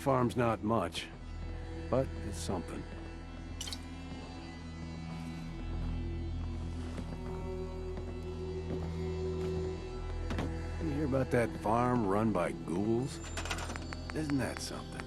farm's not much, but it's something. You hear about that farm run by ghouls? Isn't that something?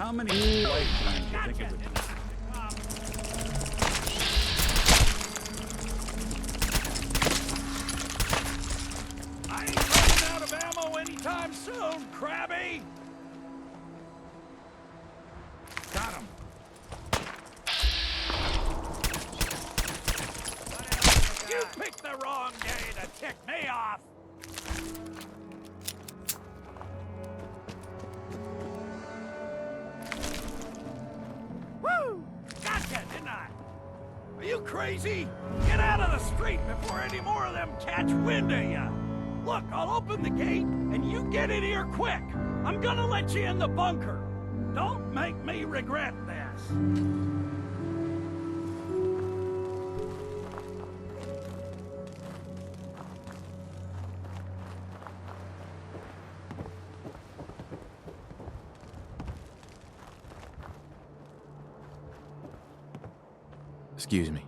How many lifetimes do you think it would on soon, Krabby! Got him. You picked the wrong day to tick me off! Woo! Gotcha, didn't I? Are you crazy? Get out of the street before any more of them catch wind of you! Look, I'll open the gate, and you get in here quick! I'm gonna let you in the bunker! Don't make me regret this! Excuse me.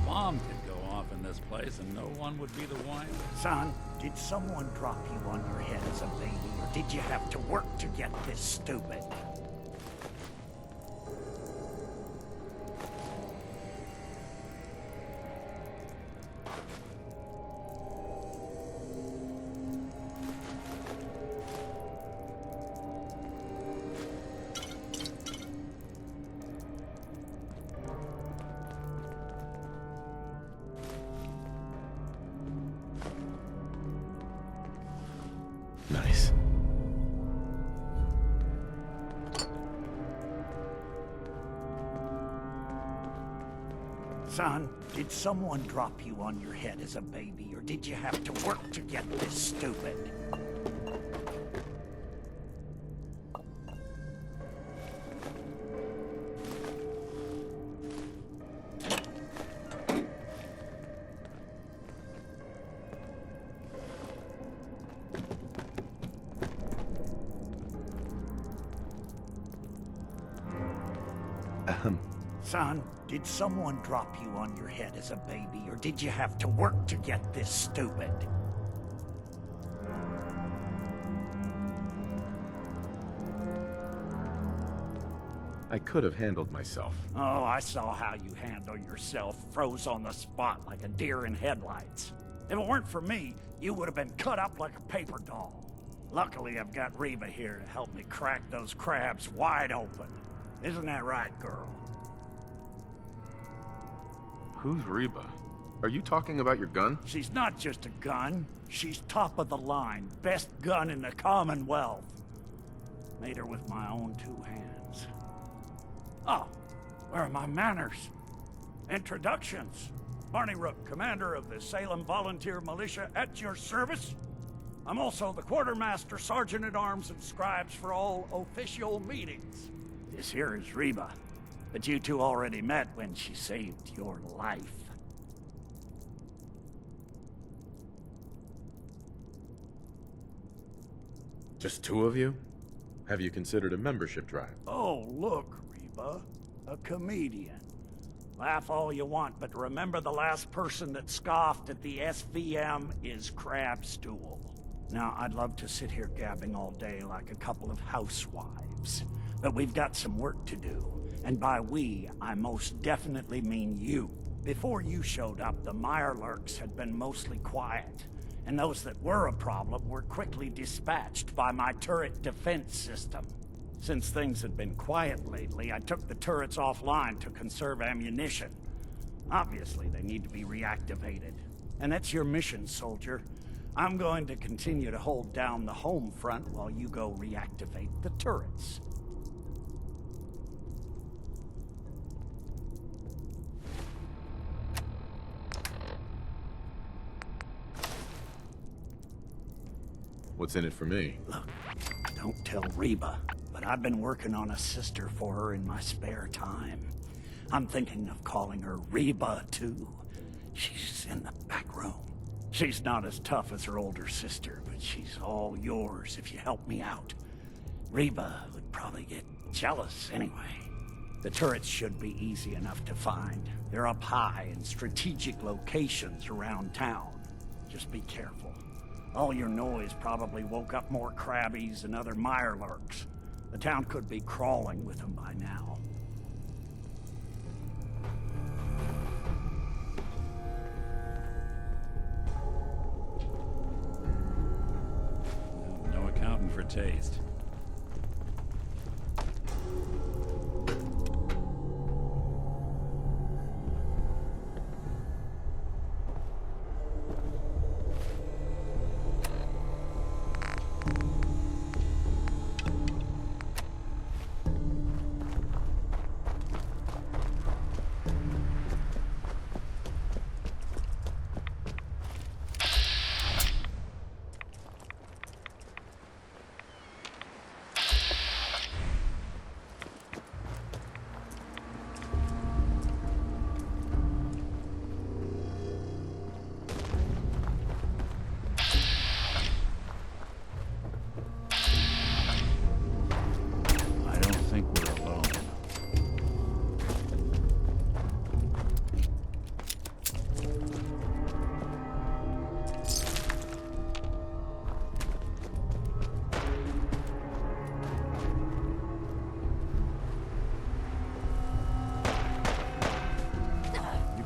Bomb could go off in this place and no one would be the wiser. Son, did someone drop you on your head as a baby, or did you have to work to get this stupid? Nice. Son, did someone drop you on your head as a baby, or did you have to work to get this stupid? Son, did someone drop you on your head as a baby, or did you have to work to get this stupid? I could have handled myself. Oh, I saw how you handle yourself, froze on the spot like a deer in headlights. If it weren't for me, you would have been cut up like a paper doll. Luckily, I've got Reba here to help me crack those crabs wide open. Isn't that right, girl? Who's Reba? Are you talking about your gun? She's not just a gun. She's top of the line. Best gun in the Commonwealth. Made her with my own two hands. Oh, where are my manners? Introductions. Barney Rook, commander of the Salem Volunteer Militia, at your service. I'm also the quartermaster, sergeant-at-arms, and scribes for all official meetings. This here is Reba. But you two already met when she saved your life. Just two of you? Have you considered a membership drive? Oh, look, Reba. A comedian. Laugh all you want, but remember the last person that scoffed at the SVM is Crabstool. Now, I'd love to sit here gabbing all day like a couple of housewives, but we've got some work to do. And by we, I most definitely mean you. Before you showed up, the Mirelurks had been mostly quiet, and those that were a problem were quickly dispatched by my turret defense system. Since things had been quiet lately, I took the turrets offline to conserve ammunition. Obviously, they need to be reactivated. And that's your mission, soldier. I'm going to continue to hold down the home front while you go reactivate the turrets. What's in it for me? Look, don't tell Reba, but I've been working on a sister for her in my spare time. I'm thinking of calling her Reba, too. She's in the back room. She's not as tough as her older sister, but she's all yours if you help me out. Reba would probably get jealous anyway. The turrets should be easy enough to find. They're up high in strategic locations around town. Just be careful. All your noise probably woke up more crabbies and other mirelurks. The town could be crawling with them by now. No accounting for taste.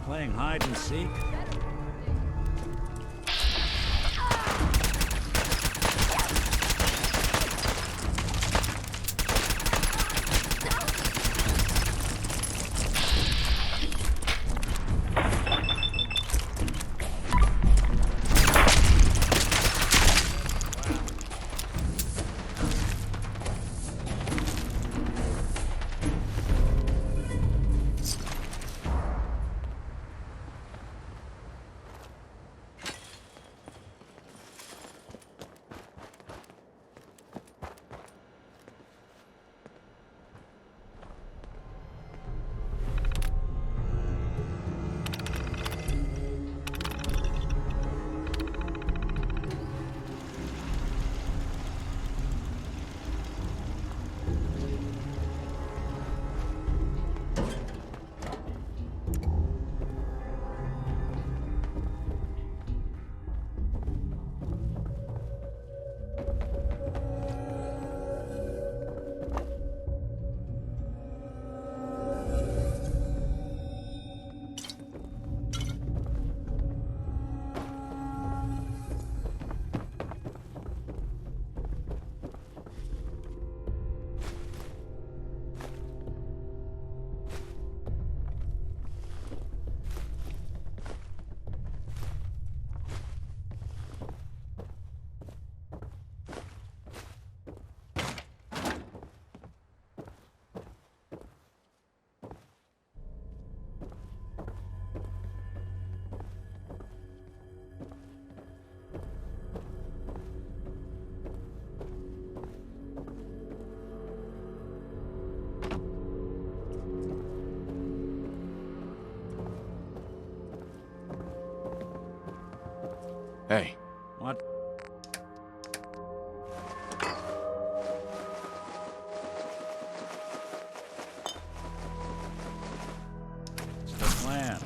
Playing hide and seek? Hey. What? It's the plan.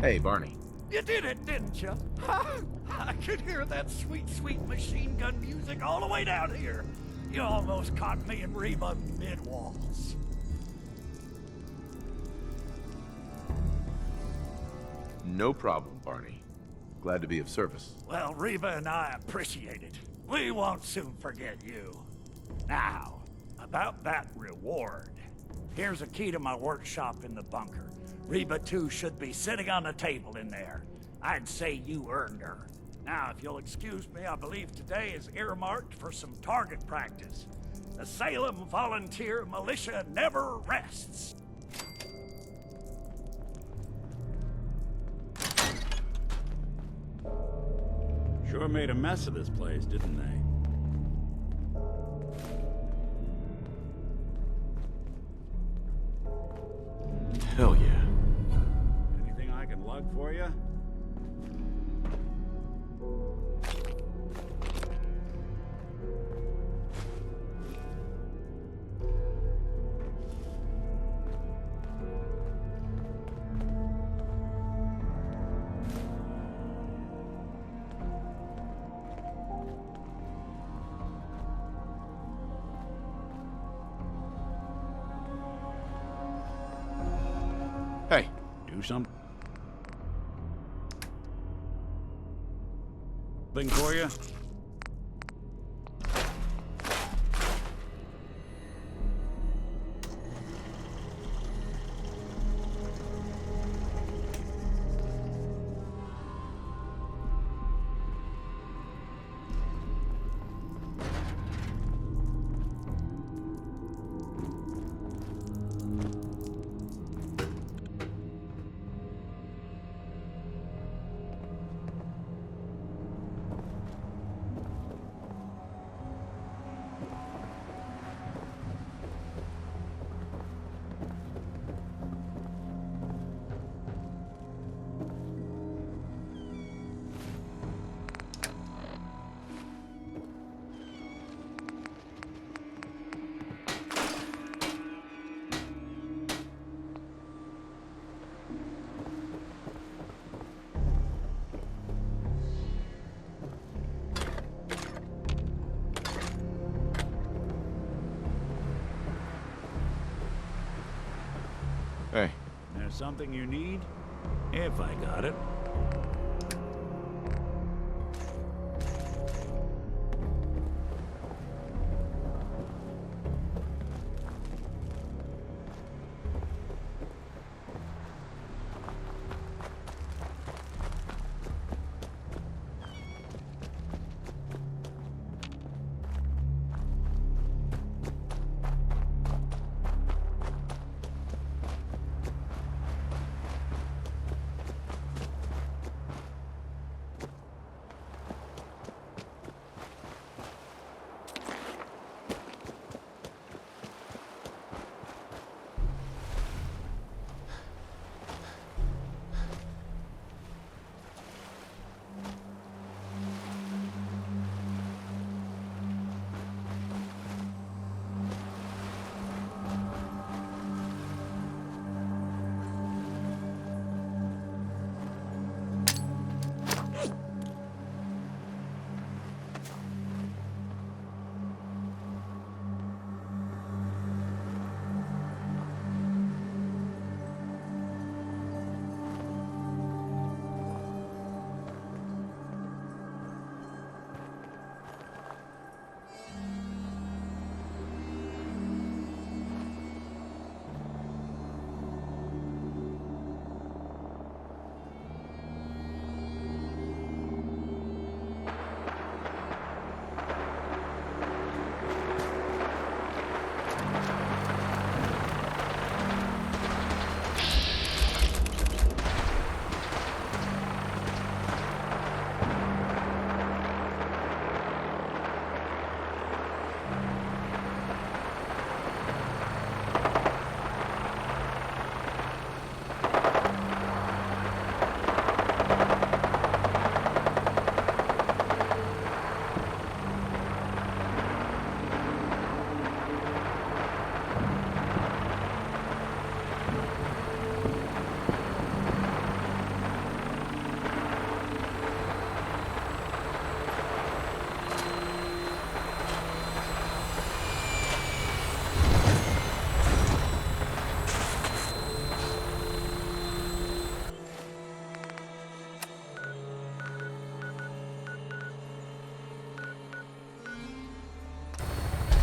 Hey, Barney. You did it, didn't you? I could hear that sweet, sweet machine gun music all the way down here. You almost caught me and Reba mid-walls. No problem, Barney. Glad to be of service. Well, Reba and I appreciate it. We won't soon forget you. Now, about that reward. Here's a key to my workshop in the bunker. Reba, too, should be sitting on the table in there. I'd say you earned her. Now, if you'll excuse me, I believe today is earmarked for some target practice. The Salem Volunteer Militia never rests. Sure made a mess of this place, didn't they? Hell yeah. Anything I can lug for you? Hey, Do something for you? Hey, There's something you need? If I got it.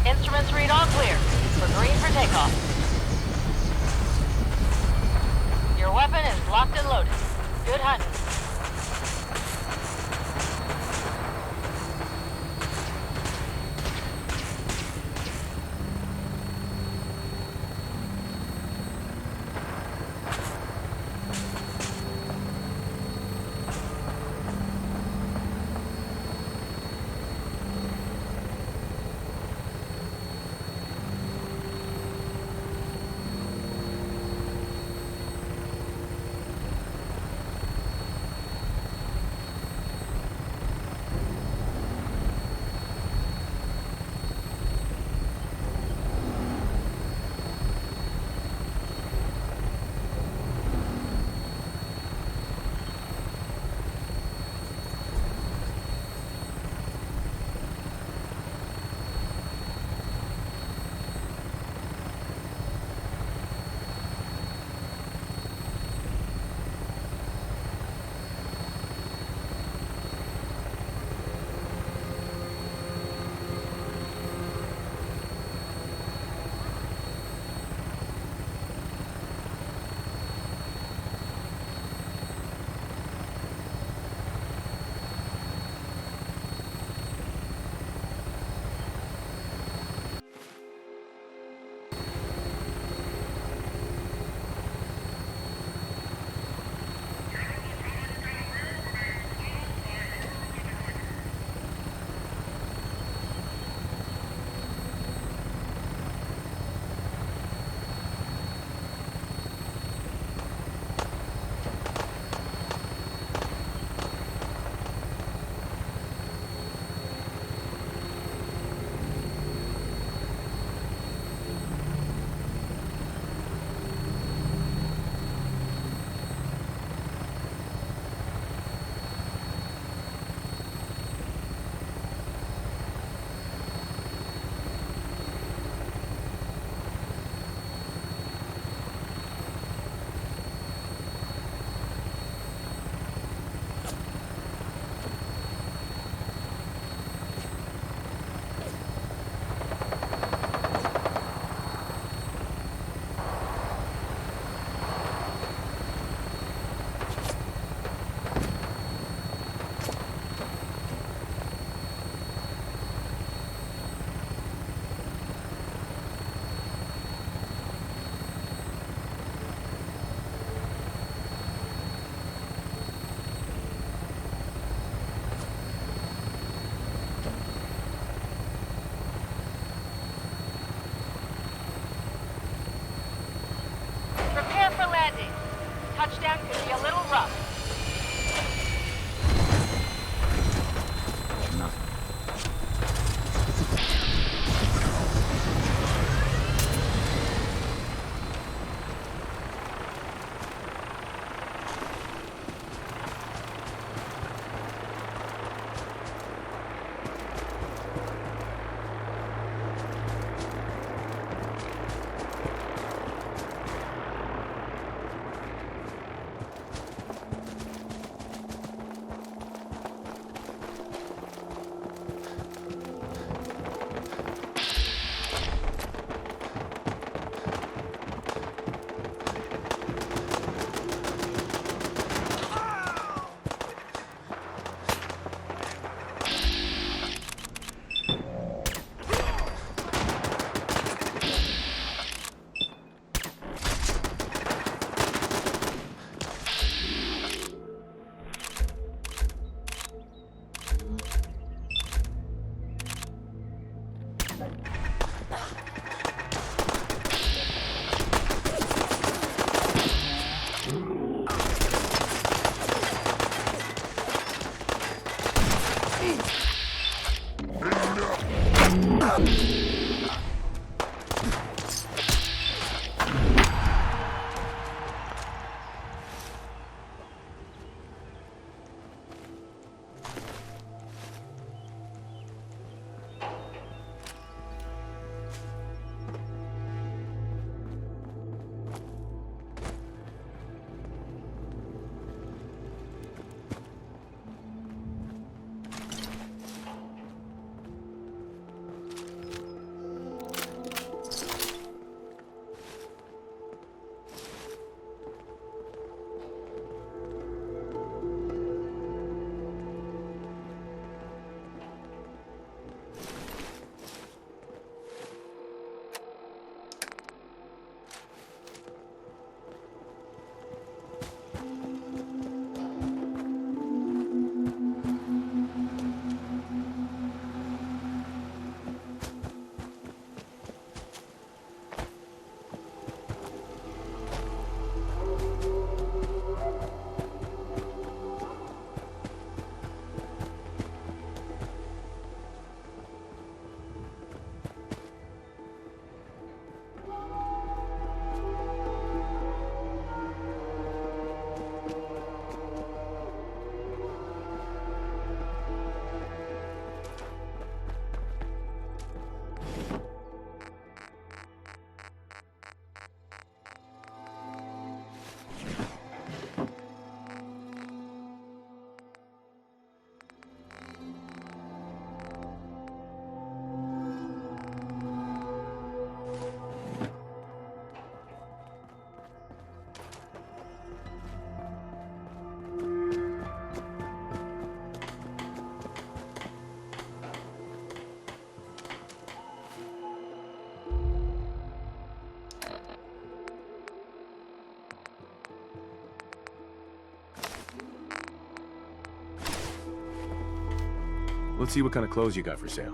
Instruments read all clear. We're green for takeoff. Your weapon is locked and loaded. Good hunting. time could be a little rough. Nothing. Let's see what kind of clothes you got for sale.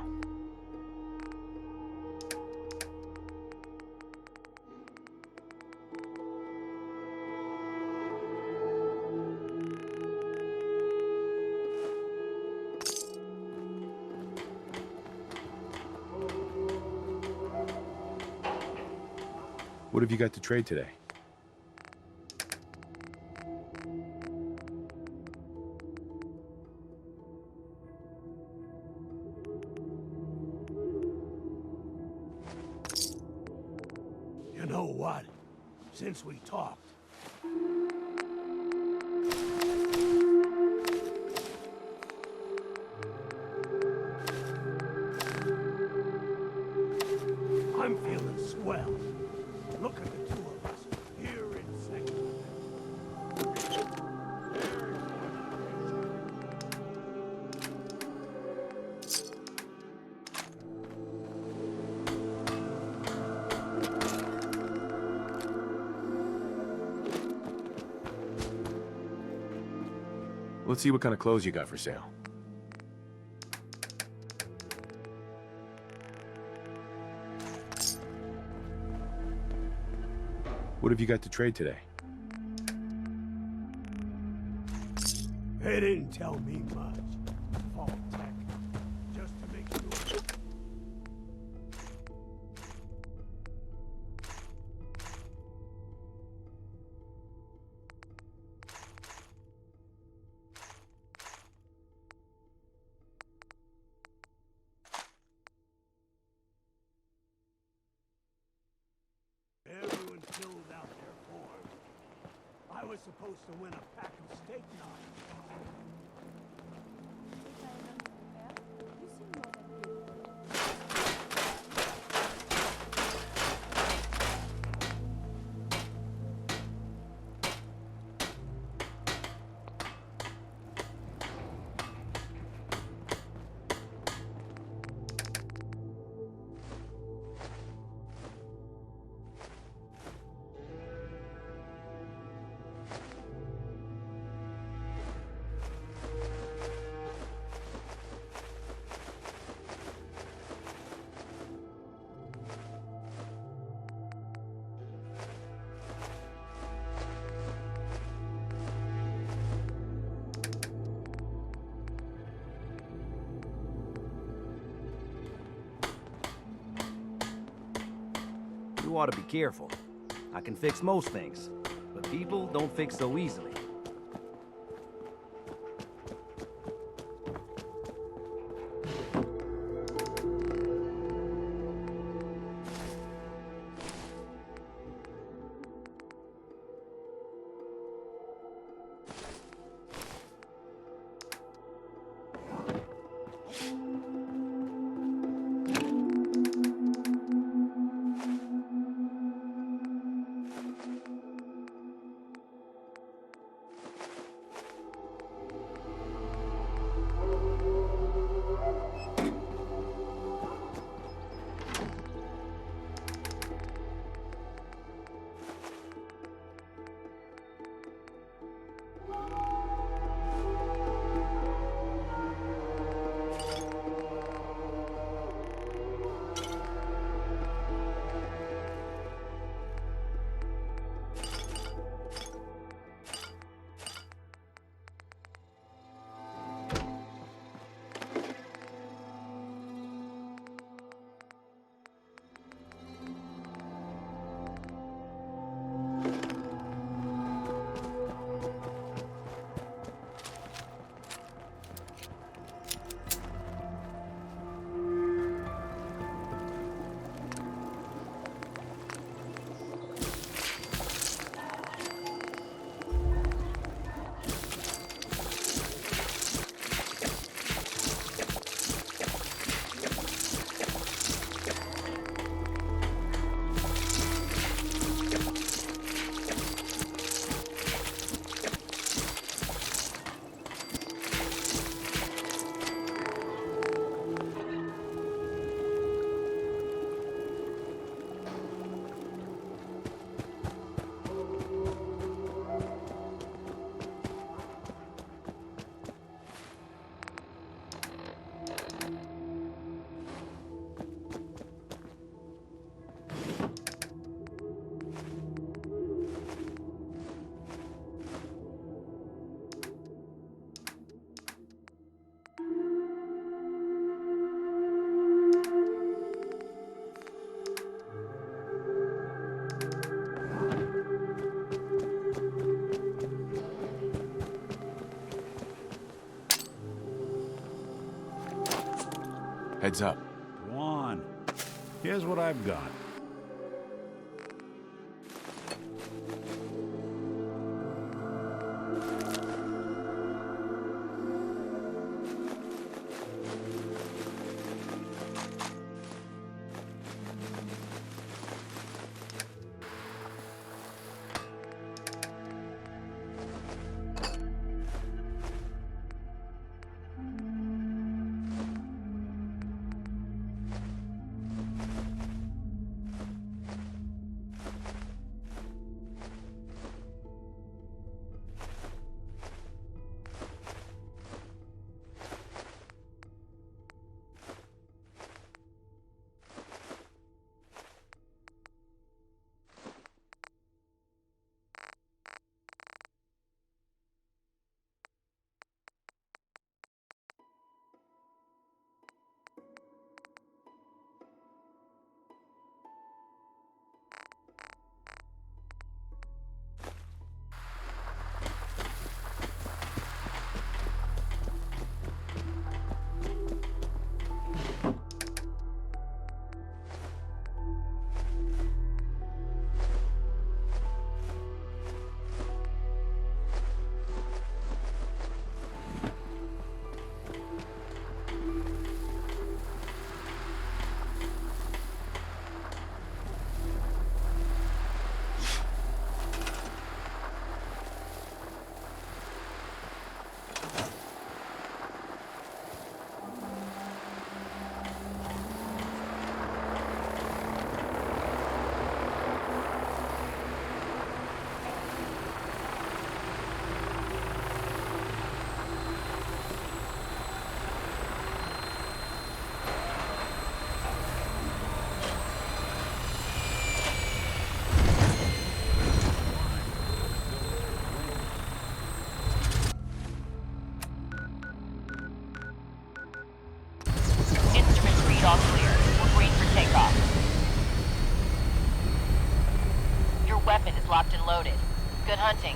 What have you got to trade today? You know what? Since we talked, I'm feeling swell. Look at the two of us, here in second. Let's see what kind of clothes you got for sale. What have you got to trade today? They didn't tell me much. Fault tech. Just to make sure. Everyone filled out their form. I was supposed to win a pack of steak knives. You ought to be careful. I can fix most things, but people don't fix so easily. Heads up. Go on. Here's what I've got. locked and loaded. Good hunting.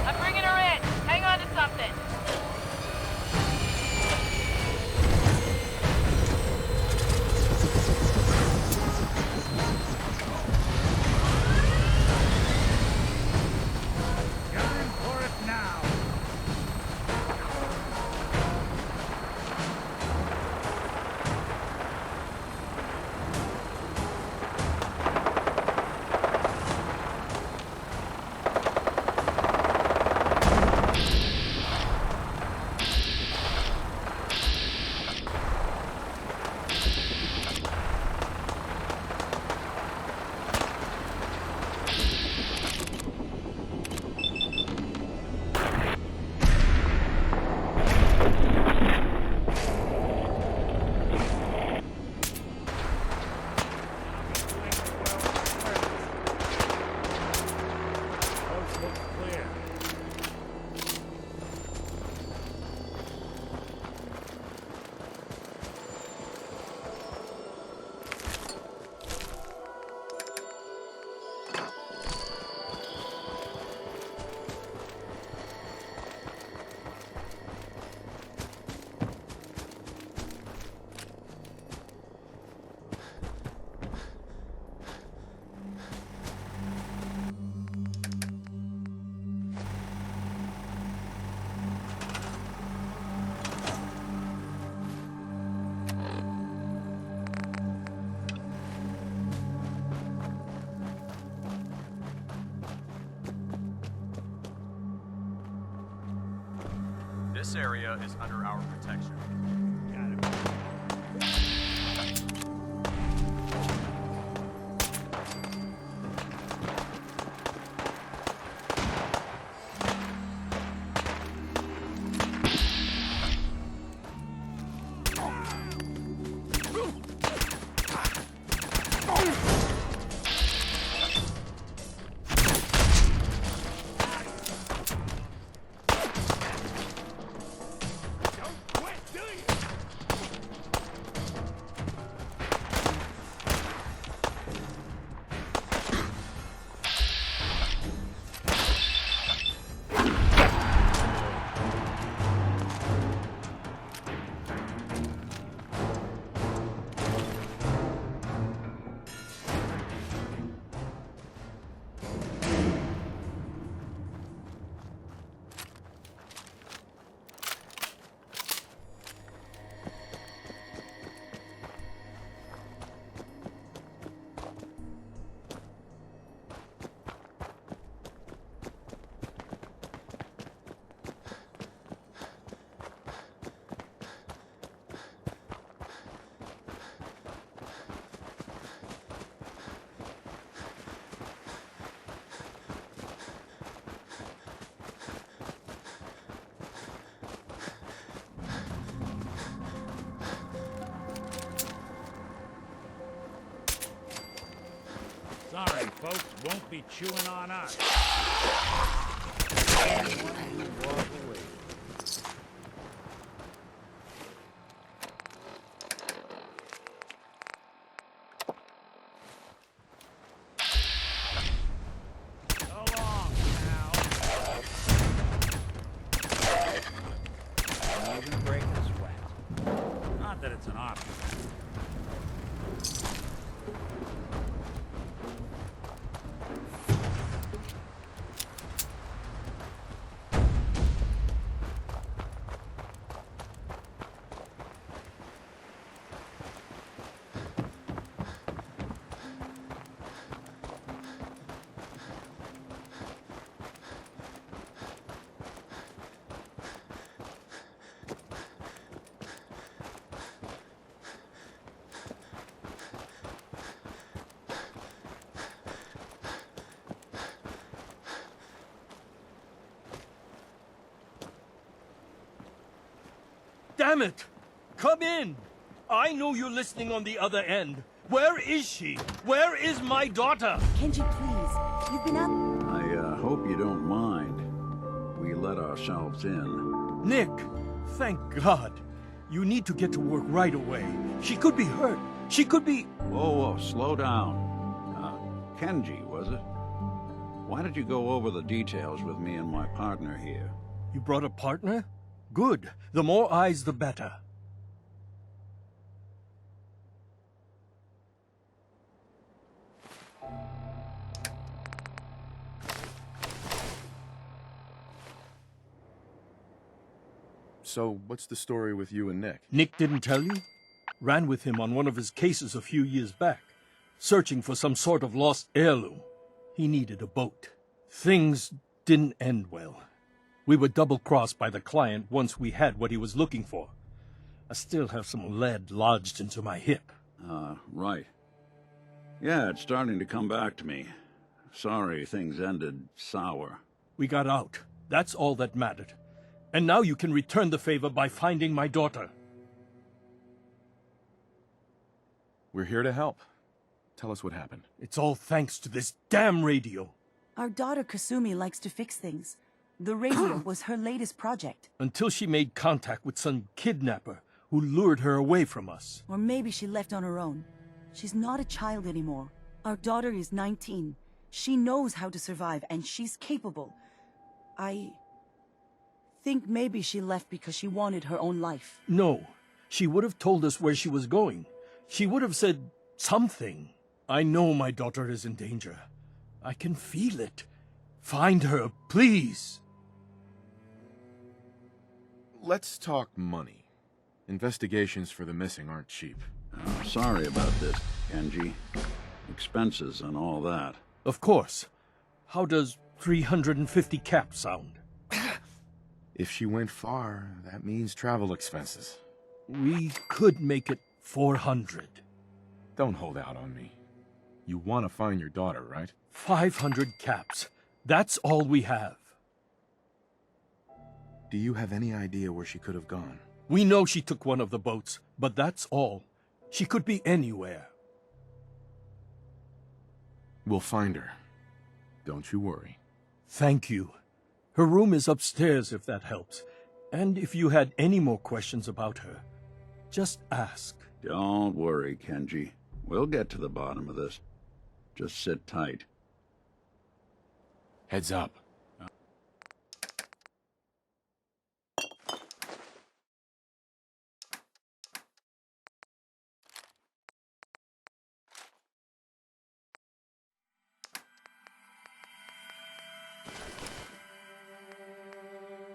I'm bringing her in. Hang on to something. Going for it now. Coast looks clear. This area is under our protection. won't be chewing on us. Even break a sweat. Not that it's an option. Damn it! Come in! I know you're listening on the other end. Where is she? Where is my daughter? Kenji, please. You've been up. I hope you don't mind. We let ourselves in. Nick, thank God. You need to get to work right away. She could be hurt. She could be... Whoa, slow down. Kenji, was it? Why did you go over the details with me and my partner here? You brought a partner? Good. The more eyes, the better. So, what's the story with you and Nick? Nick didn't tell you? Ran with him on one of his cases a few years back, searching for some sort of lost heirloom. He needed a boat. Things didn't end well. We were double-crossed by the client once we had what he was looking for. I still have some lead lodged into my hip. Right. Yeah, it's starting to come back to me. Sorry things ended sour. We got out. That's all that mattered. And now you can return the favor by finding my daughter. We're here to help. Tell us what happened. It's all thanks to this damn radio. Our daughter Kasumi likes to fix things. The radio was her latest project. Until she made contact with some kidnapper who lured her away from us. Or maybe she left on her own. She's not a child anymore. Our daughter is 19. She knows how to survive, and she's capable. I think maybe she left because she wanted her own life. No. She would have told us where she was going. She would have said something. I know my daughter is in danger. I can feel it. Find her, please. Let's talk money. Investigations for the missing aren't cheap. Sorry about this, Kenji. Expenses and all that. Of course. How does 350 cap sound? If she went far, that means travel expenses. We could make it 400. Don't hold out on me. You want to find your daughter, right? 500 caps. That's all we have. Do you have any idea where she could have gone? We know she took one of the boats, but that's all. She could be anywhere. We'll find her. Don't you worry. Thank you. Her room is upstairs if that helps. And if you had any more questions about her, just ask. Don't worry, Kenji. We'll get to the bottom of this. Just sit tight. Heads up.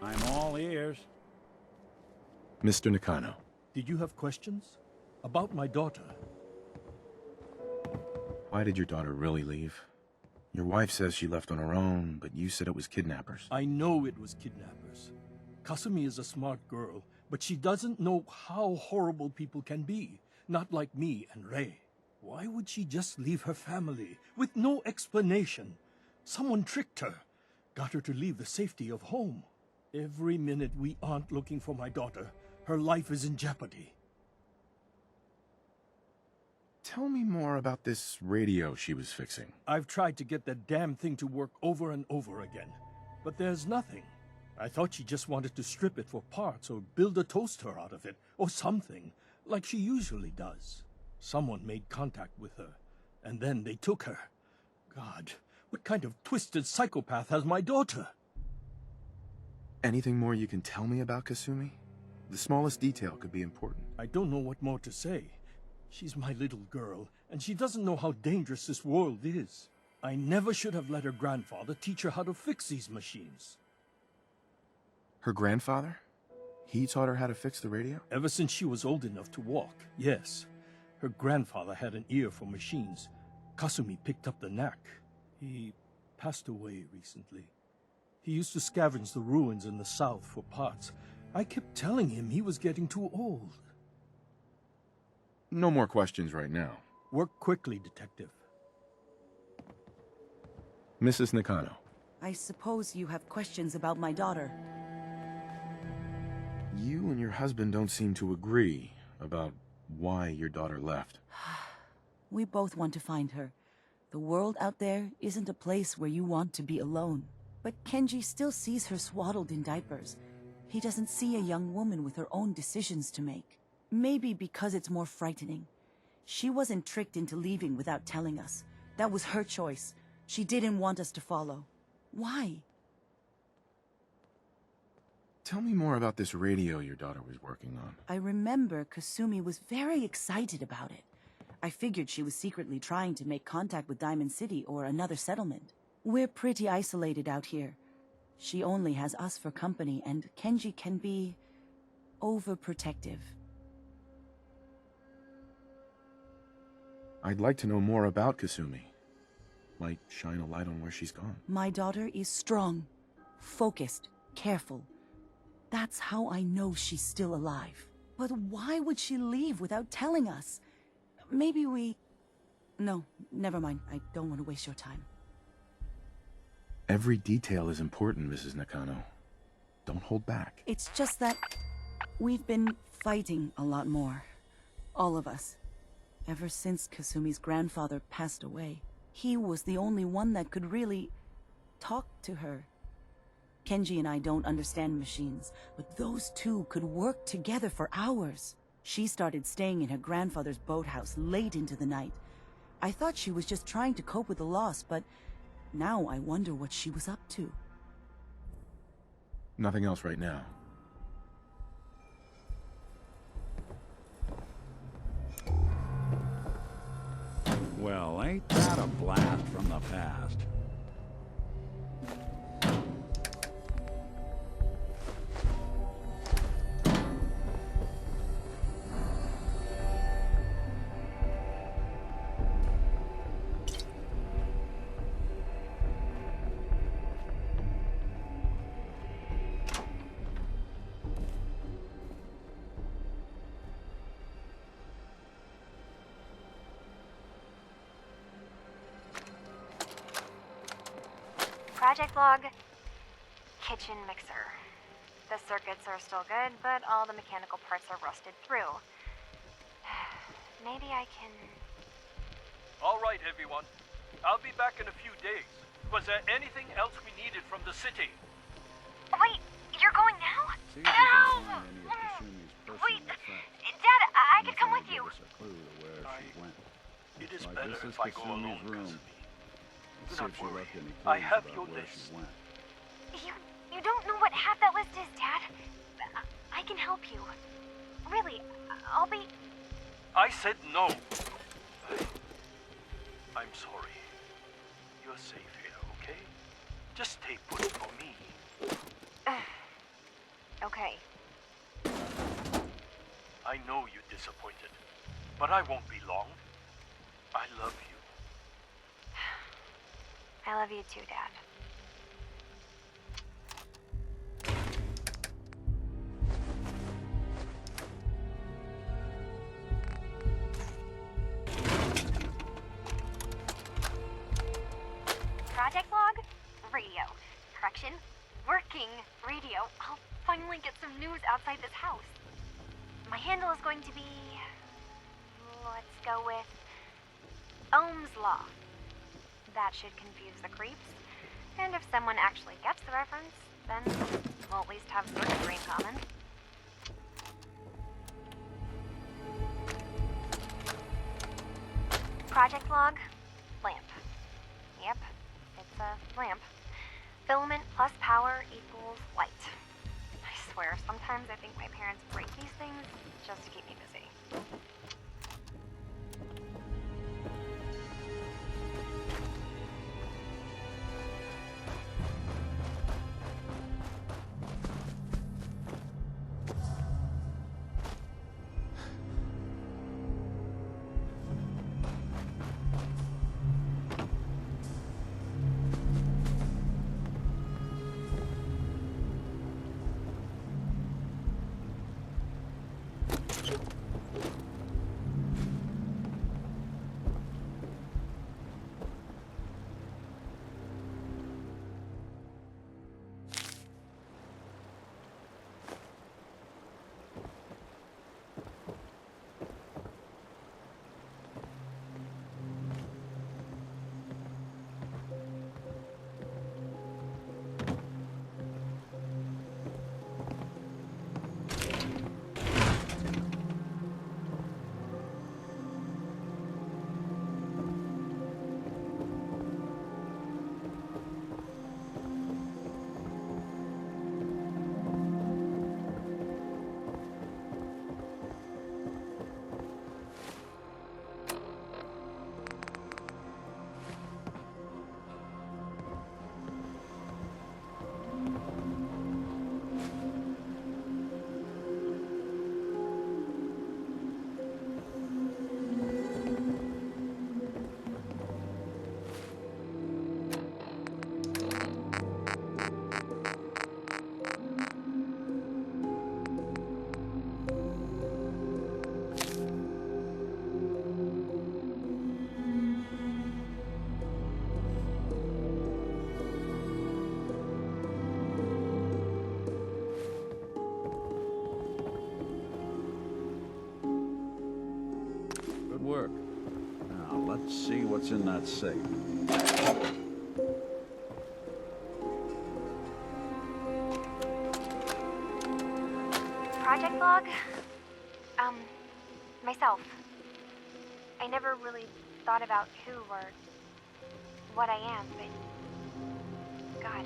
I'm all ears. Mr. Nakano. Did you have questions? About my daughter? Why did your daughter really leave? Your wife says she left on her own, but you said it was kidnappers. I know it was kidnappers. Kasumi is a smart girl, but she doesn't know how horrible people can be. Not like me and Ray. Why would she just leave her family with no explanation? Someone tricked her, got her to leave the safety of home. Every minute we aren't looking for my daughter, her life is in jeopardy. Tell me more about this radio she was fixing. I've tried to get that damn thing to work over and over again, but there's nothing. I thought she just wanted to strip it for parts or build a toaster out of it, or something, like she usually does. Someone made contact with her, and then they took her. God, what kind of twisted psychopath has my daughter? Anything more you can tell me about Kasumi? The smallest detail could be important. I don't know what more to say. She's my little girl, and she doesn't know how dangerous this world is. I never should have let her grandfather teach her how to fix these machines. Her grandfather? He taught her how to fix the radio? Ever since she was old enough to walk, yes. Her grandfather had an ear for machines. Kasumi picked up the knack. He passed away recently. He used to scavenge the ruins in the south for parts. I kept telling him he was getting too old. No more questions right now. Work quickly, Detective. Mrs. Nakano. I suppose you have questions about my daughter. You and your husband don't seem to agree about why your daughter left. We both want to find her. The world out there isn't a place where you want to be alone. But Kenji still sees her swaddled in diapers. He doesn't see a young woman with her own decisions to make. Maybe because it's more frightening. She wasn't tricked into leaving without telling us. That was her choice. She didn't want us to follow. Why? Tell me more about this radio your daughter was working on. I remember Kasumi was very excited about it. I figured she was secretly trying to make contact with Diamond City or another settlement. We're pretty isolated out here. She only has us for company, and Kenji can be overprotective. I'd like to know more about Kasumi. Might shine a light on where she's gone. My daughter is strong, focused, careful. That's how I know she's still alive. But why would she leave without telling us? Maybe we... No, never mind. I don't want to waste your time. Every detail is important, Mrs. Nakano. Don't hold back. It's just that we've been fighting a lot more. All of us. Ever since Kasumi's grandfather passed away. He was the only one that could really talk to her. Kenji and I don't understand machines, but those two could work together for hours. She started staying in her grandfather's boathouse late into the night. I thought she was just trying to cope with the loss, but now I wonder what she was up to. Nothing else right now. Well, ain't that a blast from the past? Project log, kitchen mixer. The circuits are still good, but all the mechanical parts are rusted through. Maybe I can... All right, everyone. I'll be back in a few days. Was there anything else we needed from the city? Wait, you're going now? See if you can find any of Kasumi's personal Wait, effects. Dad, I could come with Give you. us a clue to where she went. It is Like, better this is if I go Kasumi's alone, room. Kasumi. Let's Do see not if she worry. left any I clues have about your where list. she went. You don't know what half that list is, Dad. I can help you. Really, I'll be... I said no. I'm sorry. You're safe here, okay? Just stay put for me. Okay. I know you're disappointed, but I won't be long. I love you. I love you too, Dad. Project log? Radio. Correction. Working radio. I'll finally get some news outside this house. My handle is going to be... Let's go with Ohm's law. That should confuse the creeps. And if someone actually gets the reference, then we'll at least have circuitry in common. Project log, lamp. Yep, it's a lamp. Filament plus power equals light. I swear, sometimes I think my parents break these things just to keep me busy. Work. Now, let's see what's in that safe. Project log? Myself. I never really thought about who or what I am, but... God.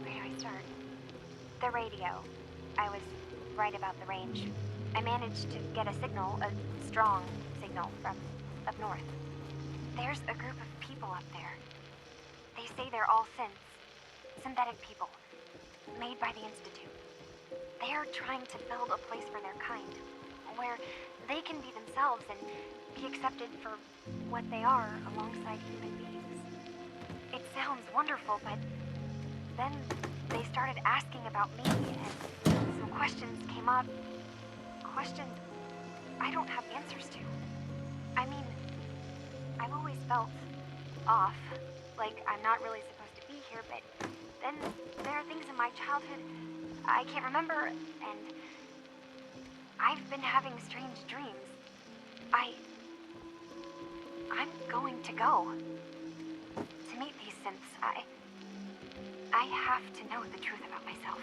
Where do I start? The radio. I was right about the range. I managed to get a signal, a strong signal, from up north. There's a group of people up there. They say they're all synthetic people, made by the Institute. They're trying to build a place for their kind, where they can be themselves and be accepted for what they are alongside human beings. It sounds wonderful, but then they started asking about me, and some questions came up. Questions I don't have answers to. I mean, I've always felt off, like I'm not really supposed to be here, but then there are things in my childhood I can't remember, and I've been having strange dreams. I'm going to go to meet these synths. I have to know the truth about myself.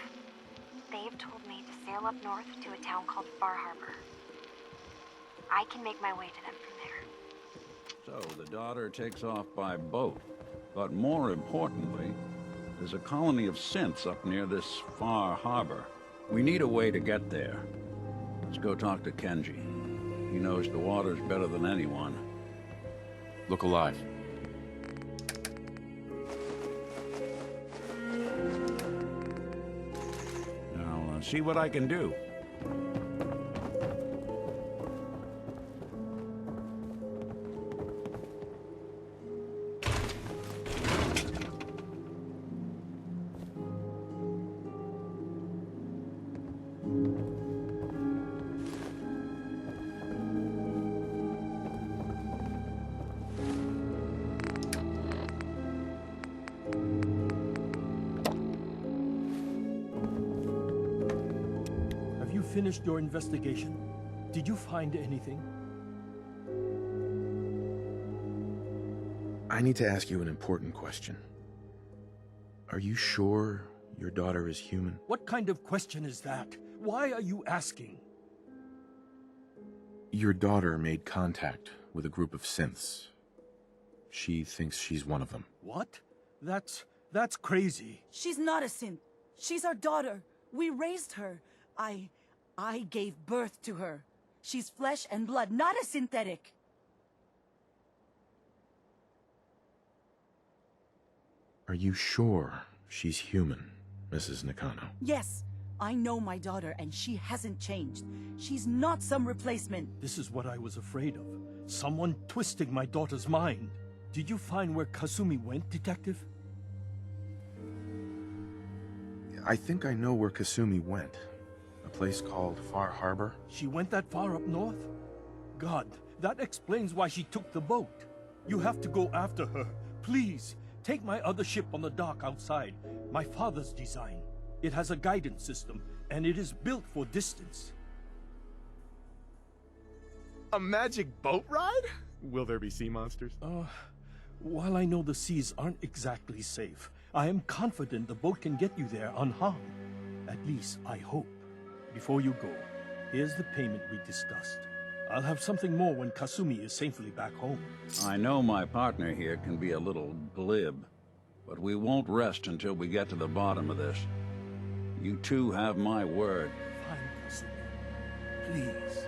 They've told me to sail up north to a town called Far Harbor. I can make my way to them from there. So the daughter takes off by boat. But more importantly, there's a colony of synths up near this Far Harbor. We need a way to get there. Let's go talk to Kenji. He knows the waters better than anyone. Look alive. I'll see what I can do. Finished your investigation? Did you find anything? I need to ask you an important question. Are you sure your daughter is human? What kind of question is that? Why are you asking? Your daughter made contact with a group of synths. She thinks she's one of them. What? That's crazy. She's not a synth. She's our daughter. We raised her. I gave birth to her. She's flesh and blood, not a synthetic. Are you sure she's human, Mrs. Nakano? Yes, I know my daughter, and she hasn't changed. She's not some replacement. This is what I was afraid of. Someone twisting my daughter's mind. Did you find where Kasumi went, Detective? I think I know where Kasumi went. A place called Far Harbor. She went that far up north? God, that explains why she took the boat. You have to go after her. Please, take my other ship on the dock outside. My father's design. It has a guidance system, and it is built for distance. A magic boat ride? Will there be sea monsters? While I know the seas aren't exactly safe, I am confident the boat can get you there unharmed. At least, I hope. Before you go, here's the payment we discussed. I'll have something more when Kasumi is safely back home. I know my partner here can be a little glib, but we won't rest until we get to the bottom of this. You two have my word. Fine, Kasumi. Please.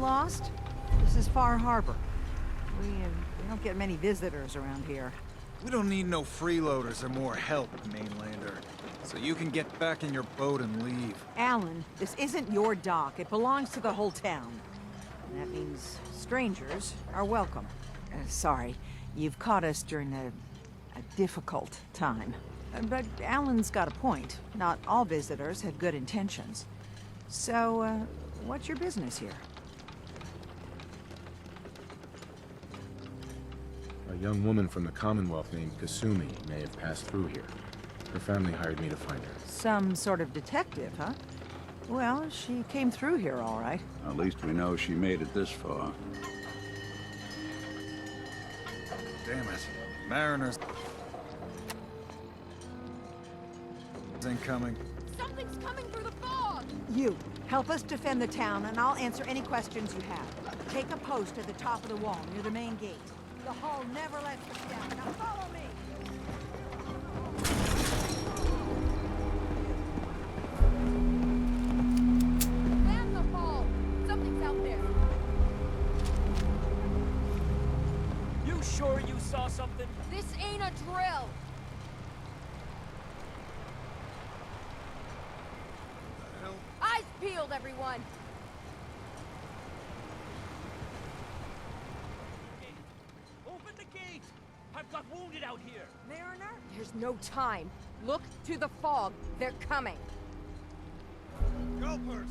Lost? This is Far Harbor. We don't get many visitors around here. We don't need no freeloaders or more help, mainlander. So you can get back in your boat and leave. Alan, this isn't your dock. It belongs to the whole town. And that means strangers are welcome. Sorry, you've caught us during a difficult time. But Alan's got a point. Not all visitors have good intentions. So, what's your business here? A young woman from the Commonwealth named Kasumi may have passed through here. Her family hired me to find her. Some sort of detective, huh? Well, she came through here all right. At least we know she made it this far. Damn it. Mariners. Incoming. Something's coming through the fog! You, help us defend the town, and I'll answer any questions you have. Take a post at the top of the wall, near the main gate. The hull never lets us down. Now follow me! Man the hull! Something's out there. You sure you saw something? This ain't a drill! shield, everyone! Open the gate! I've got wounded out here! Mariner, there's no time. Look to the fog. They're coming. Gulpers!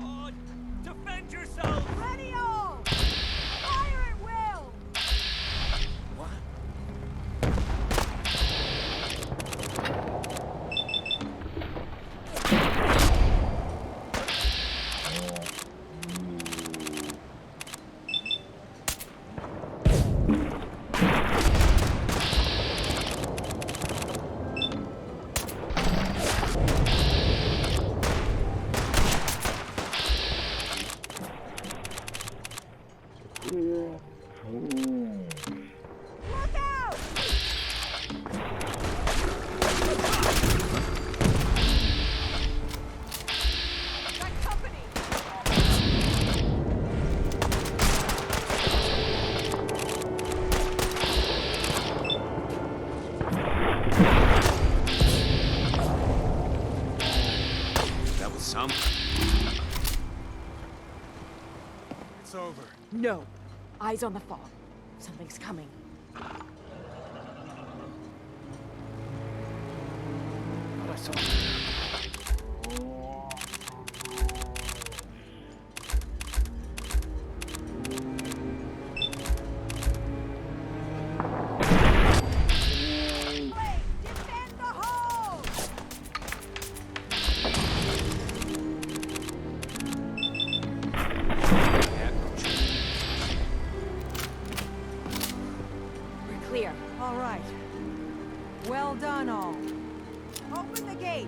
On! Defend yourselves! Ready all! Fire at will! What? Look out! Got company! That was some. It's over. No. Eyes on the fog. Something's coming. I saw. Defend the hole! We're clear. All right. Well done, all. Open the gate.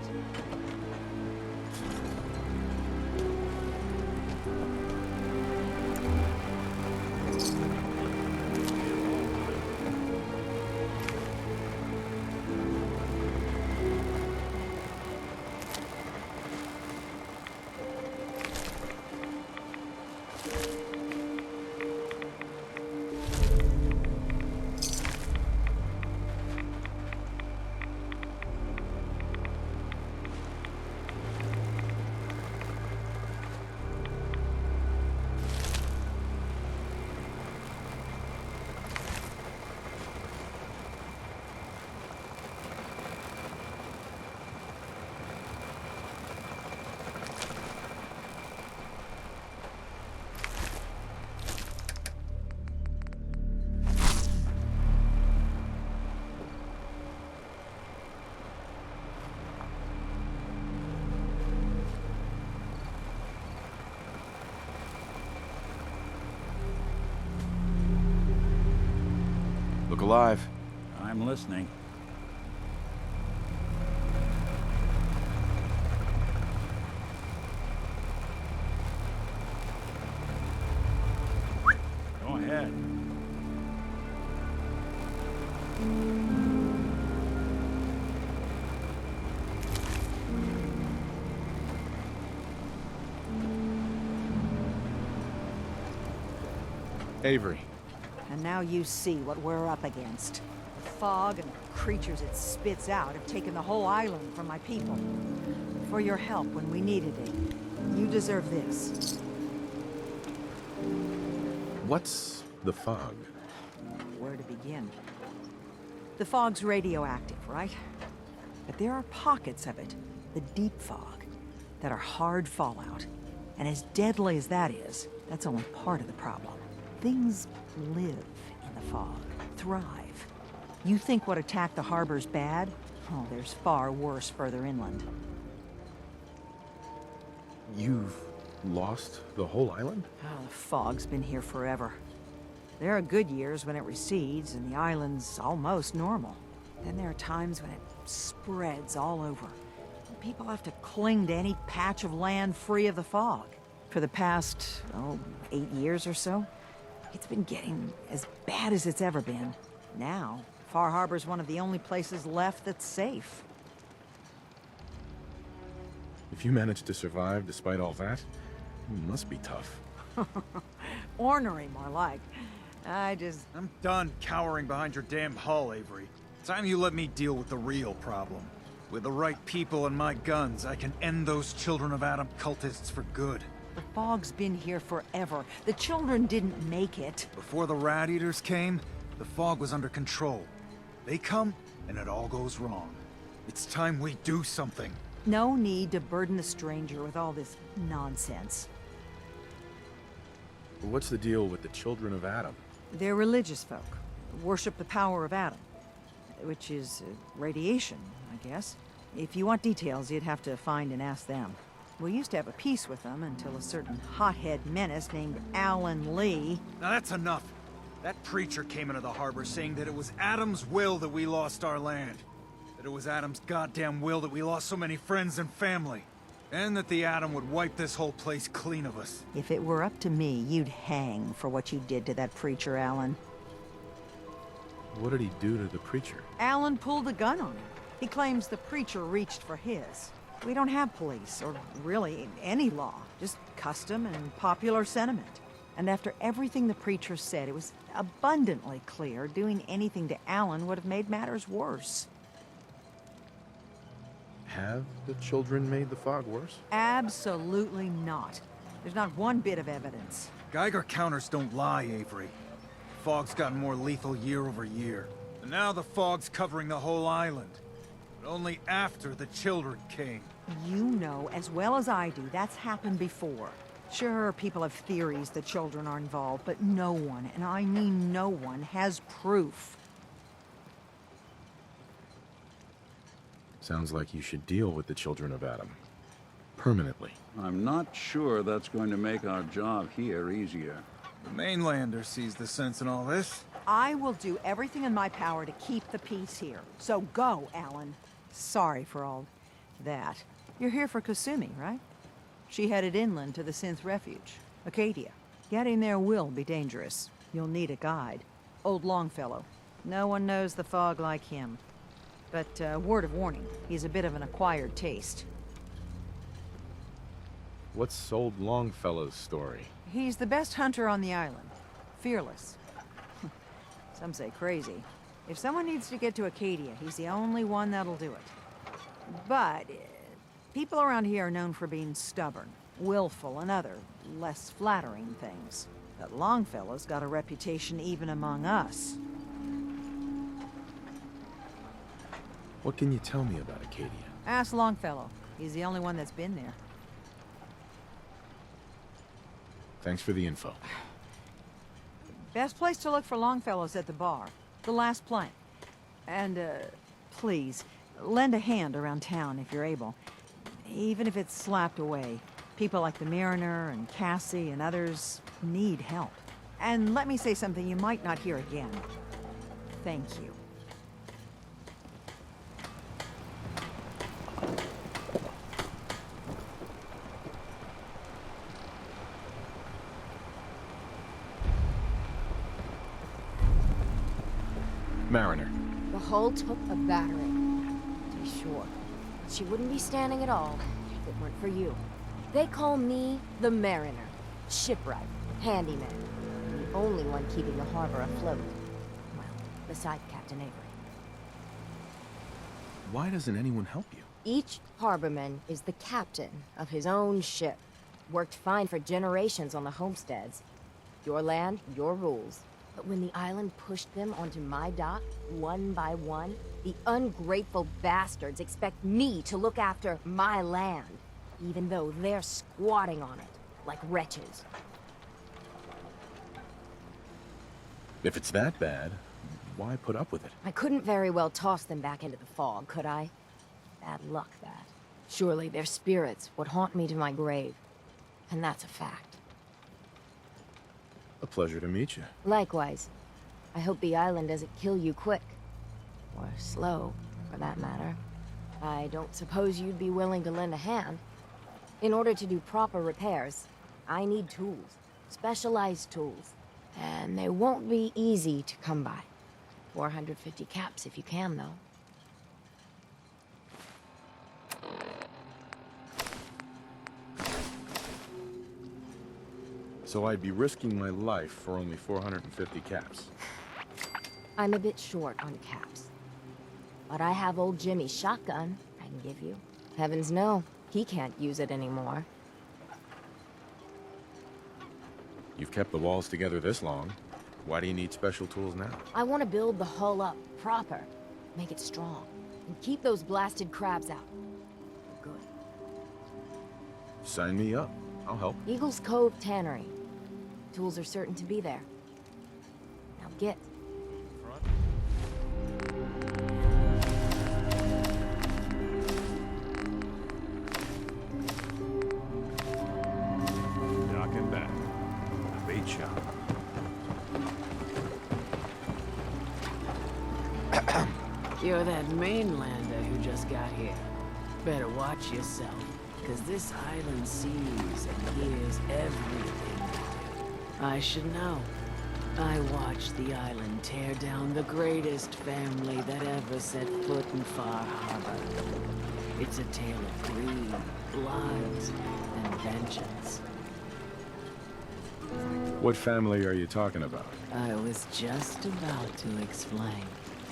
Look alive. I'm listening. Go ahead. Avery. And now you see what we're up against. The fog and the creatures it spits out have taken the whole island from my people. For your help when we needed it. You deserve this. What's the fog? Where to begin? The fog's radioactive, right? But there are pockets of it, the deep fog, that are hard fallout. And as deadly as that is, that's only part of the problem. Things live in the fog, thrive. You think what attacked the harbor's bad? Oh, there's far worse further inland. You've lost the whole island? Oh, the fog's been here forever. There are good years when it recedes and the island's almost normal. Then there are times when it spreads all over. And people have to cling to any patch of land free of the fog. For the past, 8 years or so, it's been getting as bad as it's ever been. Now, Far Harbor's one of the only places left that's safe. If you managed to survive despite all that, it must be tough. Ornery, more like. I'm done cowering behind your damn hull, Avery. Time you let me deal with the real problem. With the right people and my guns, I can end those Children of Adam cultists for good. The fog's been here forever. The children didn't make it. Before the Rat Eaters came, the fog was under control. They come, and it all goes wrong. It's time we do something. No need to burden the stranger with all this nonsense. What's the deal with the Children of Adam? They're religious folk. Worship the power of Adam. Which is radiation, I guess. If you want details, you'd have to find and ask them. We used to have a peace with them until a certain hothead menace named al.zee... Now that's enough. That preacher came into the harbor saying that it was Adam's will that we lost our land. That it was Adam's goddamn will that we lost so many friends and family. And that the Adam would wipe this whole place clean of us. If it were up to me, you'd hang for what you did to that preacher, Alan. What did he do to the preacher? Alan pulled a gun on him. He claims the preacher reached for his. We don't have police, or really any law, just custom and popular sentiment. And after everything the preacher said, it was abundantly clear doing anything to Alan would have made matters worse. Have the children made the fog worse? Absolutely not. There's not one bit of evidence. Geiger counters don't lie, Avery. The fog's gotten more lethal year over year. And now the fog's covering the whole island. But only after the children came. You know as well as I do that's happened before. Sure, people have theories the children are involved, but no one, and I mean no one, has proof. Sounds like you should deal with the Children of Adam. Permanently. I'm not sure that's going to make our job here easier. The mainlander sees the sense in all this. I will do everything in my power to keep the peace here. So go, Alan. Sorry for all that. You're here for Kasumi, right? She headed inland to the Synth Refuge, Acadia. Getting there will be dangerous. You'll need a guide. Old Longfellow. No one knows the fog like him. But, word of warning, he's a bit of an acquired taste. What's Old Longfellow's story? He's the best hunter on the island. Fearless. Some say crazy. If someone needs to get to Acadia, he's the only one that'll do it. But people around here are known for being stubborn, willful, and other, less flattering things. But Longfellow's got a reputation even among us. What can you tell me about Acadia? Ask Longfellow. He's the only one that's been there. Thanks for the info. Best place to look for Longfellow's at the bar. The last plank. And, please, lend a hand around town if you're able. Even if it's slapped away. People like the Mariner and Cassie and others need help. And let me say something you might not hear again. Thank you. Mariner. The hull took a battering, to be sure. She wouldn't be standing at all if it weren't for you. They call me the Mariner. Shipwright, handyman. The only one keeping the harbor afloat. Well, besides Captain Avery. Why doesn't anyone help you? Each harborman is the captain of his own ship. Worked fine for generations on the homesteads. Your land, your rules. But when the island pushed them onto my dock, one by one, the ungrateful bastards expect me to look after my land, even though they're squatting on it, like wretches. If it's that bad, why put up with it? I couldn't very well toss them back into the fog, could I? Bad luck, that. Surely their spirits would haunt me to my grave. And that's a fact. A pleasure to meet you. Likewise. I hope the island doesn't kill you quick. Or slow, for that matter. I don't suppose you'd be willing to lend a hand. In order to do proper repairs, I need tools. Specialized tools. And they won't be easy to come by. 450 caps if you can, though. So I'd be risking my life for only 450 caps. I'm a bit short on caps. But I have old Jimmy's shotgun. I can give you. Heavens no, he can't use it anymore. You've kept the walls together this long. Why do you need special tools now? I want to build the hull up, proper. Make it strong. And keep those blasted crabs out. Good. Sign me up. I'll help. Eagle's Cove Tannery. Tools are certain to be there. Now get. Docking back. The bait shop. You're that mainlander who just got here. Better watch yourself, because this island sees and hears everything you do. I should know. I watched the island tear down the greatest family that ever set foot in Far Harbor. It's a tale of greed, blood, and vengeance. What family are you talking about? I was just about to explain.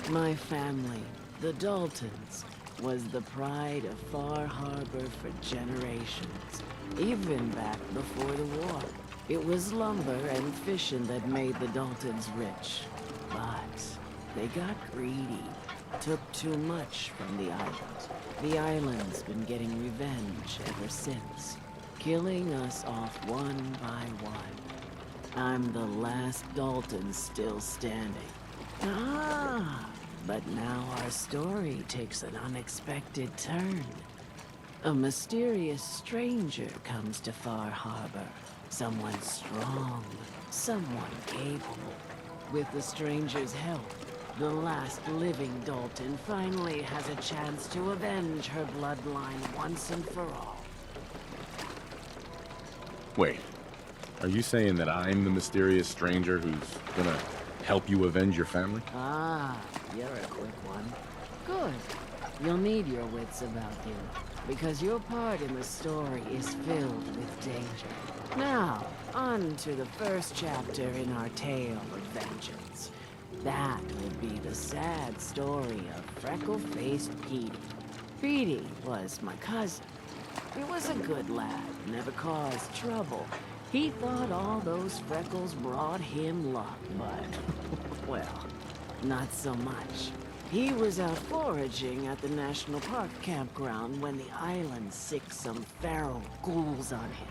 My family, the Daltons, was the pride of Far Harbor for generations, even back before the war. It was lumber and fishing that made the Daltons rich, but they got greedy, took too much from the island. The island's been getting revenge ever since, killing us off one by one. I'm the last Dalton still standing. Ah, but now our story takes an unexpected turn. A mysterious stranger comes to Far Harbor. Someone strong, someone capable. With the stranger's help, the last living Dalton finally has a chance to avenge her bloodline once and for all. Wait, are you saying that I'm the mysterious stranger who's gonna help you avenge your family? Ah, you're a quick one. Good. You'll need your wits about you, because your part in the story is filled with danger. Now, on to the first chapter in our tale of vengeance. That would be the sad story of freckle-faced Petey. Petey was my cousin. He was a good lad, never caused trouble. He thought all those freckles brought him luck, but, well, not so much. He was out foraging at the National Park campground when the island sicked some feral ghouls on him.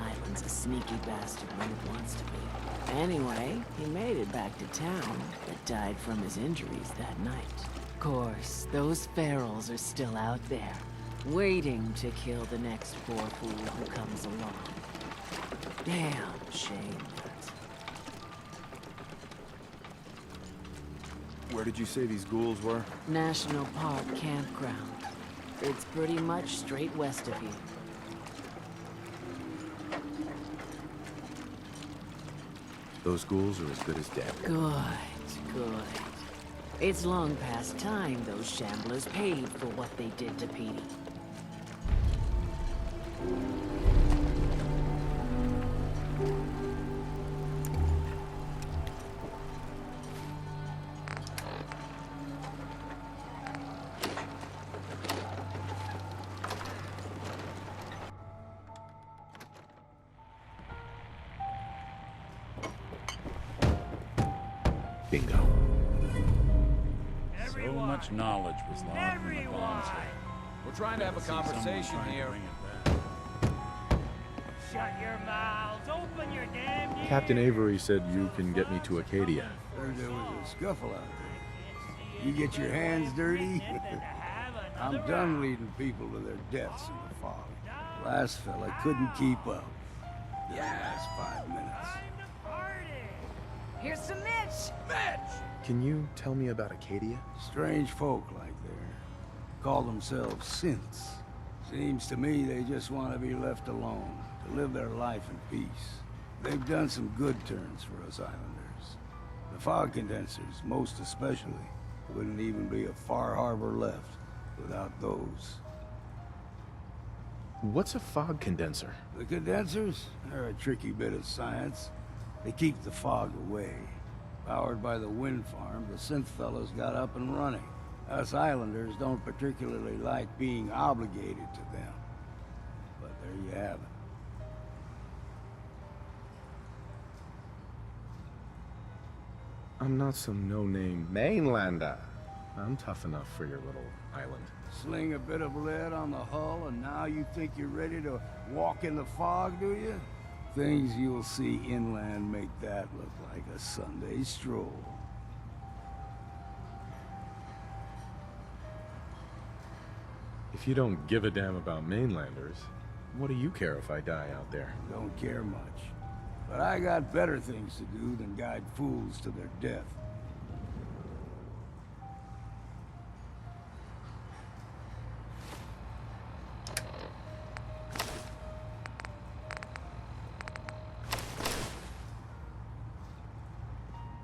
Island's a sneaky bastard when it wants to be. Anyway, he made it back to town, but died from his injuries that night. Of course, those ferals are still out there, waiting to kill the next poor fool who comes along. Damn shame, but... Where did you say these ghouls were? National Park campground. It's pretty much straight west of here. Those ghouls are as good as dead. Good, good. It's long past time those shamblers paid for what they did to Petey. Bingo. So much knowledge was locked in the bombs here. We're trying to have a conversation here. Shut your mouths, open your damn ears. Captain Avery said you can get me to Acadia. Heard there was a scuffle out there. You get your hands dirty? I'm done leading people to their deaths in the fog. Last fella couldn't keep up. The last 5 minutes. Here's some Mitch! Mitch! Can you tell me about Acadia? Strange folk like there. Call themselves synths. Seems to me they just want to be left alone, to live their life in peace. They've done some good turns for us islanders. The fog condensers, most especially, wouldn't even be a Far Harbor left without those. What's a fog condenser? The condensers are a tricky bit of science. They keep the fog away. Powered by the wind farm, the synth fellows got up and running. Us islanders don't particularly like being obligated to them. But there you have it. I'm not some no-name mainlander. I'm tough enough for your little island. Sling a bit of lead on the hull, and now you think you're ready to walk in the fog, do you? Things you'll see inland make that look like a Sunday stroll. If you don't give a damn about mainlanders, what do you care if I die out there? Don't care much. But I got better things to do than guide fools to their death.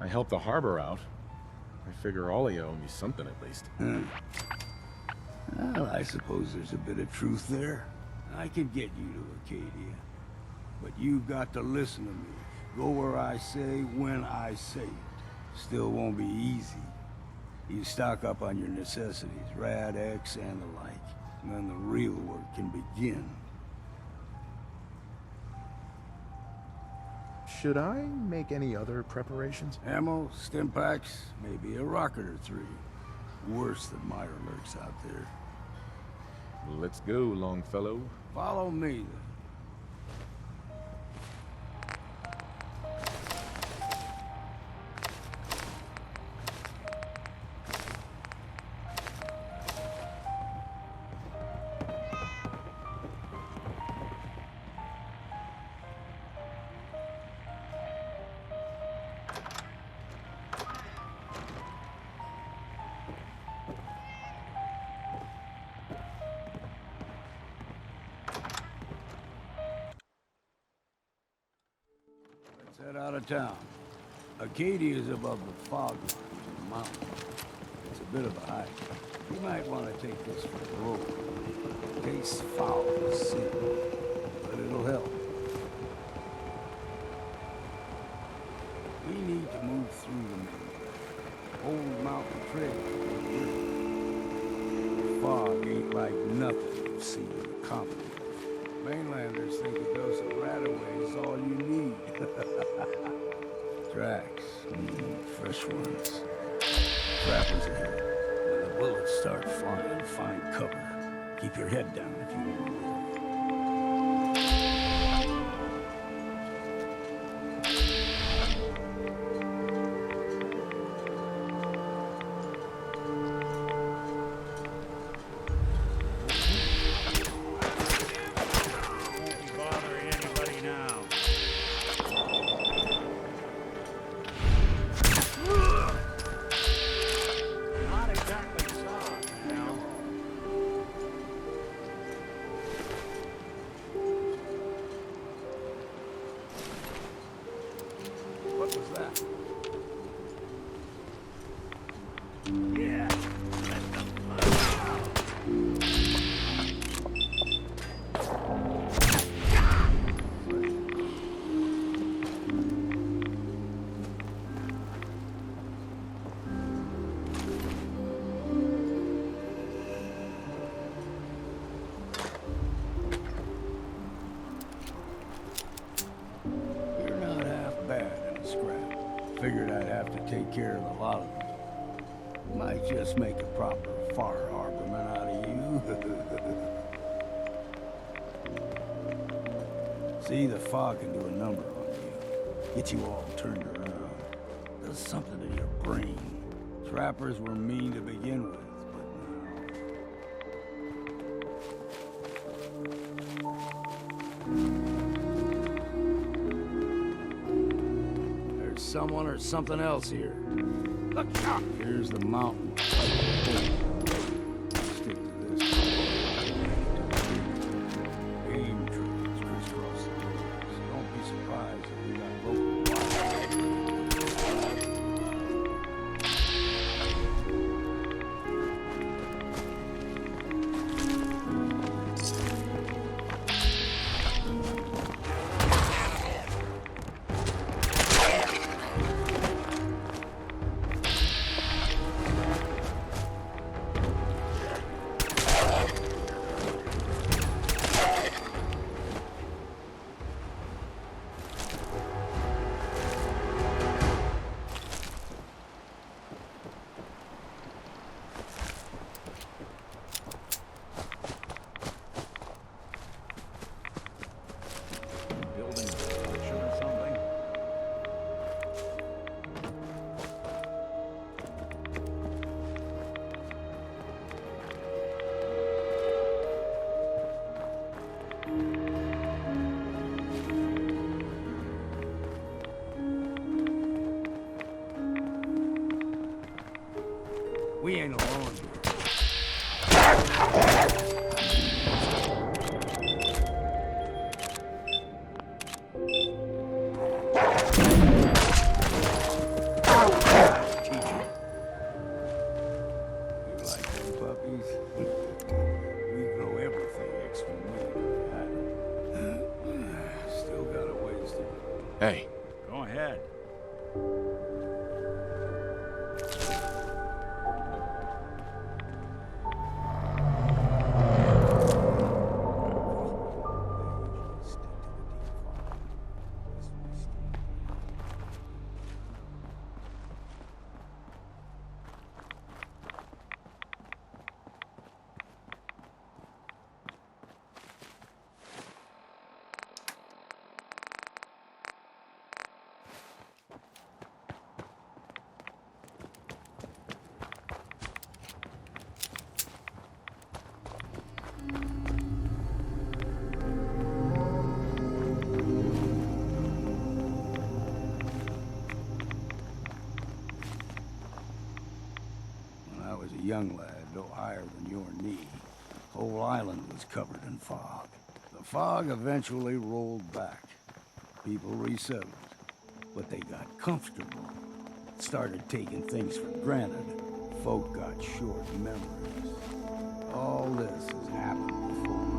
I helped the harbor out. I figure all of you owe me something at least. Well, I suppose there's a bit of truth there. I could get you to Acadia. But you've got to listen to me. Go where I say, when I say it. Still won't be easy. You stock up on your necessities, Rad X and the like. And then the real work can begin. Should I make any other preparations? Ammo, stim packs, maybe a rocket or three. Worse than Myra lurks out there. Let's go, Longfellow. Follow me, then. Head out of town. Acadia is above the fog line in the mountains. It's a bit of a hike. You might want to take this for a roll. Tastes foul as sin, but it'll help. We need to move through the main old mountain trail. The fog ain't like nothing you've seen in the Commonwealth. Mainlanders think a dose of Radaway is all you need. Tracks. Fresh ones. Trappers ahead. When the bullets start flying, find cover. Keep your head down if you want to live. Figured I'd have to take care of a lot of them. Might just make a proper far harborman out of you. See, the fog can do a number on you. Get you all turned around. Does something to your brain. Trappers were mean to begin with, someone or something else here. Look out! Here's the mountain. Stick to this. Game trails crisscross the hills. Don't be surprised if we got local We ain't alone here. Hey. Go ahead. Young lad, no higher than your knee. Whole island was covered in fog. The fog eventually rolled back. People resettled, but they got comfortable. Started taking things for granted. Folk got short memories. All this has happened before.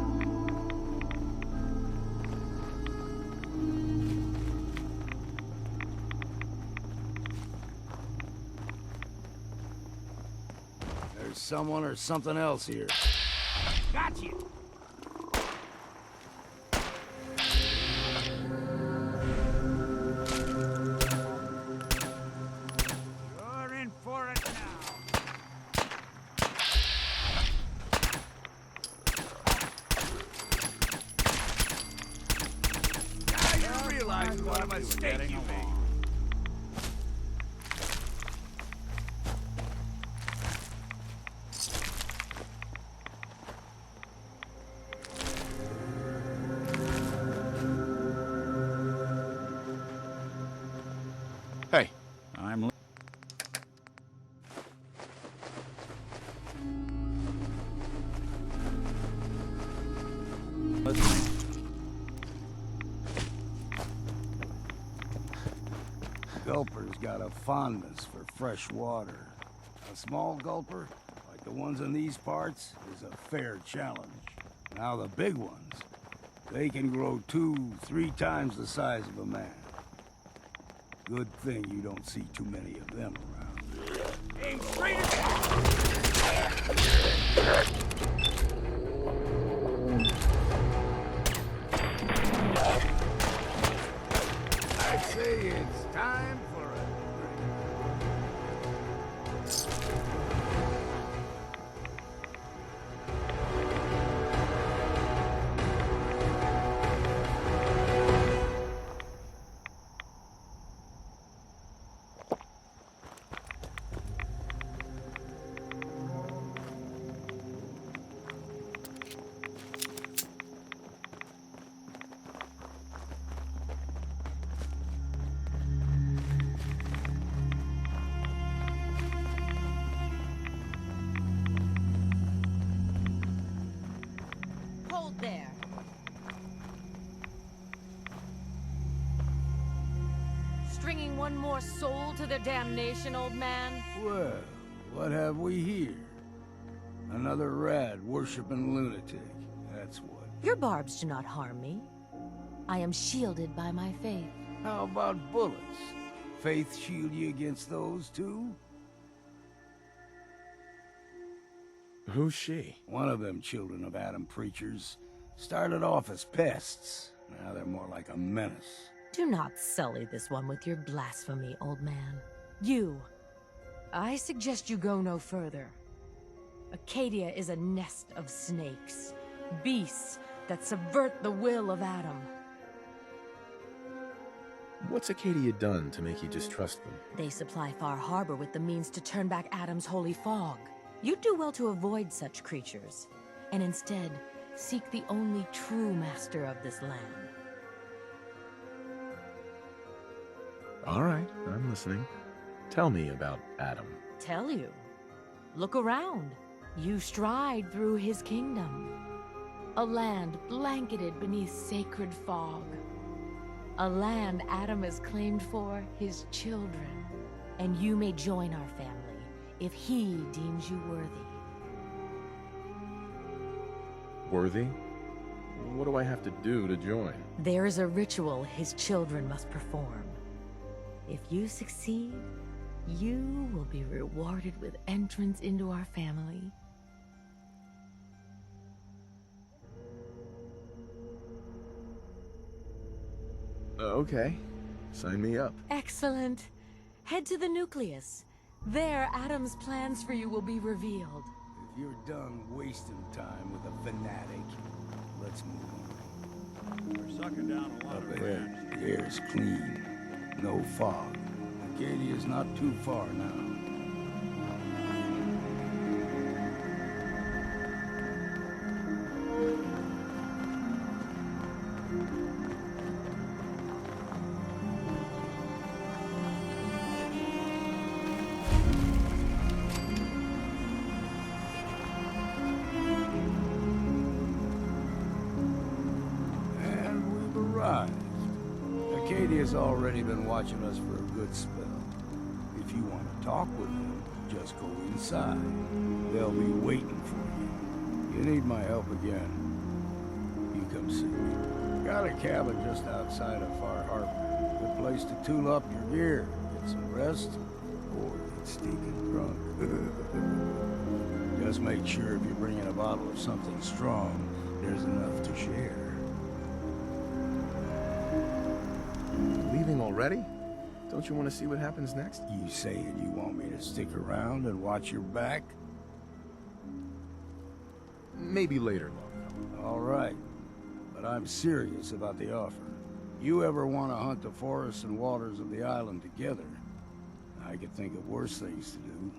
There's someone or something else here. Got you. You're in for it now. Now you realize what a mistake you made. Hey. I'm... listening. Gulper's got a fondness for fresh water. A small gulper, like the ones in these parts, is a fair challenge. Now the big ones, they can grow 2-3 times the size of a man. Good thing you don't see too many of them around. Aim straight at I say it's time for a Hold there. Stringing one more soul to their damnation, old man? Well, what have we here? Another rad worshipping lunatic. That's what. Your barbs do not harm me. I am shielded by my faith. How about bullets? Faith shield you against those too? Who's she? One of them children of Adam preachers. Started off as pests. Now they're more like a menace. Do not sully this one with your blasphemy, old man. You. I suggest you go no further. Acadia is a nest of snakes. Beasts that subvert the will of Adam. What's Acadia done to make you distrust them? They supply Far Harbor with the means to turn back Adam's holy fog. You'd do well to avoid such creatures, and instead seek the only true master of this land. All right, I'm listening. Tell me about Adam. Tell you? Look around. You stride through his kingdom. A land blanketed beneath sacred fog. A land Adam has claimed for his children. And you may join our family if he deems you worthy. Worthy? What do I have to do to join? There is a ritual his children must perform. If you succeed, you will be rewarded with entrance into our family. Okay. Sign me up. Excellent. Head to the nucleus. There, Adam's plans for you will be revealed. If you're done wasting time with a fanatic, let's move on. We're sucking down a lot of ahead, the air's clean. No fog. Acadia's not too far now. Acadia's already been watching us for a good spell. If you want to talk with them, just go inside. They'll be waiting for you. You need my help again, you come see me. Got a cabin just outside of Far Harbor. Good place to tool up your gear, get some rest, or get stinking drunk. Just make sure if you're bringing a bottle of something strong, there's enough to share. Leaving already? Don't you want to see what happens next? You saying you want me to stick around and watch your back? Maybe later, Longfellow. All right. But I'm serious about the offer. You ever want to hunt the forests and waters of the island together, I could think of worse things to do.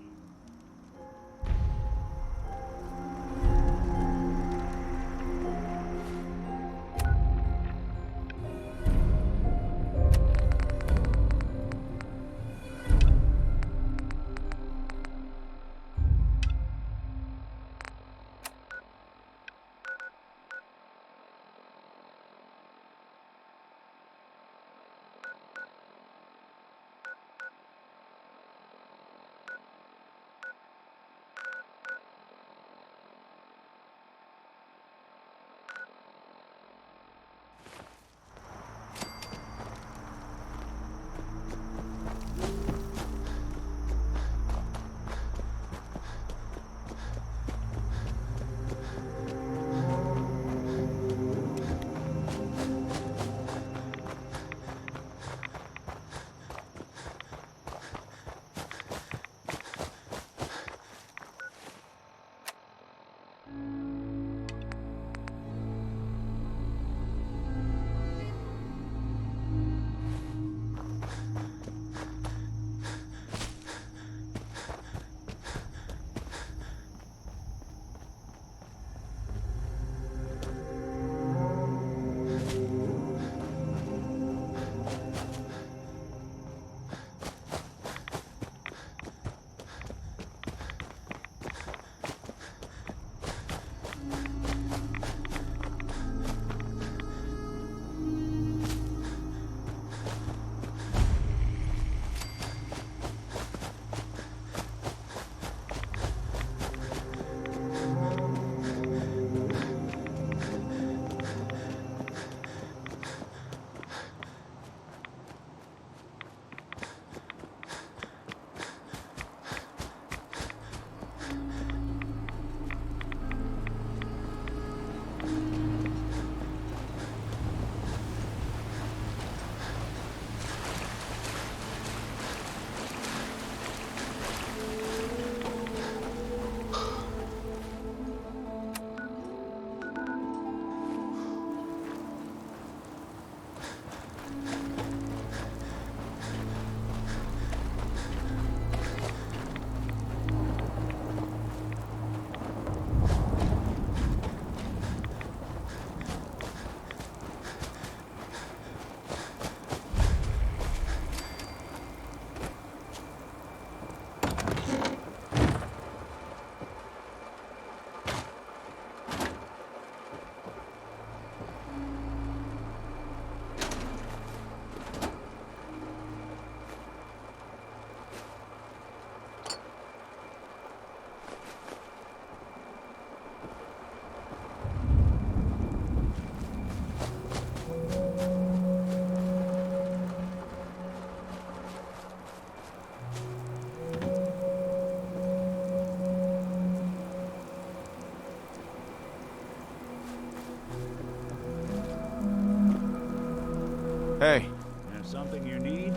Anything you need?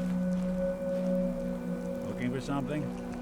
Looking for something?